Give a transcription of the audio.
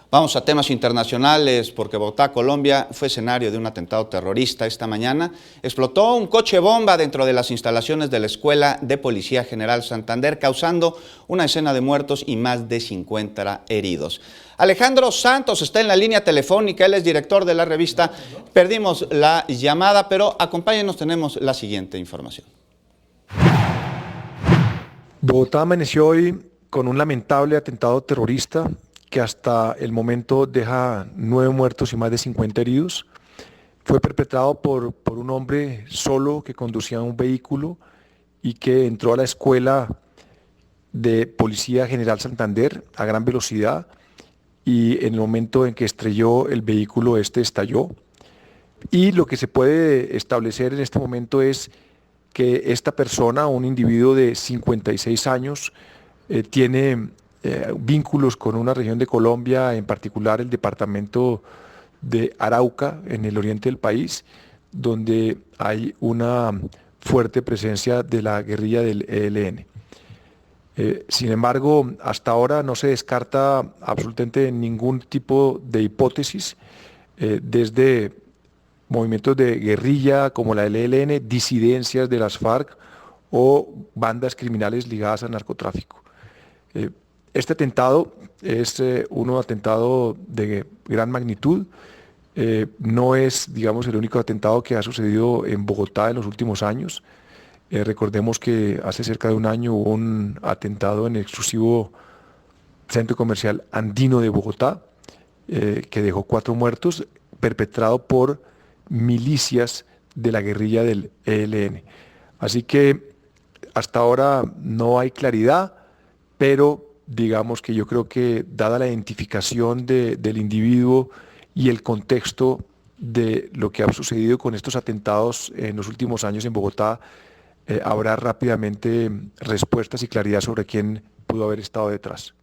Vamos a temas internacionales porque Bogotá, Colombia, fue escenario de un atentado terrorista esta mañana. Explotó un coche bomba dentro de las instalaciones de la Escuela de Policía General Santander, causando una decena de muertos y más de 50 heridos. Alejandro Santos está en la línea telefónica, él es director de la revista. Perdimos la llamada, pero acompáñenos, tenemos la siguiente información. Bogotá amaneció hoy con un lamentable atentado terrorista que hasta el momento deja 9 muertos y más de 50 heridos. Fue perpetrado por un hombre solo que conducía un vehículo y que entró a la Escuela de Policía General Santander a gran velocidad, y en el momento en que estrelló el vehículo, estalló. Y lo que se puede establecer en este momento es que esta persona, un individuo de 56 años, tiene vínculos con una región de Colombia, en particular el departamento de Arauca, en el oriente del país, donde hay una fuerte presencia de la guerrilla del ELN. Sin embargo, hasta ahora no se descarta absolutamente ningún tipo de hipótesis, desde movimientos de guerrilla como la del ELN, disidencias de las FARC o bandas criminales ligadas al narcotráfico. Este atentado es un atentado de gran magnitud. No es, digamos, el único atentado que ha sucedido en Bogotá en los últimos años. Recordemos que hace cerca de un año hubo un atentado en el exclusivo centro comercial andino de Bogotá, que dejó 4 muertos, perpetrado por milicias de la guerrilla del ELN. Así que hasta ahora no hay claridad, pero digamos que yo creo que, dada la identificación del individuo y el contexto de lo que ha sucedido con estos atentados en los últimos años en Bogotá, habrá rápidamente respuestas y claridad sobre quién pudo haber estado detrás.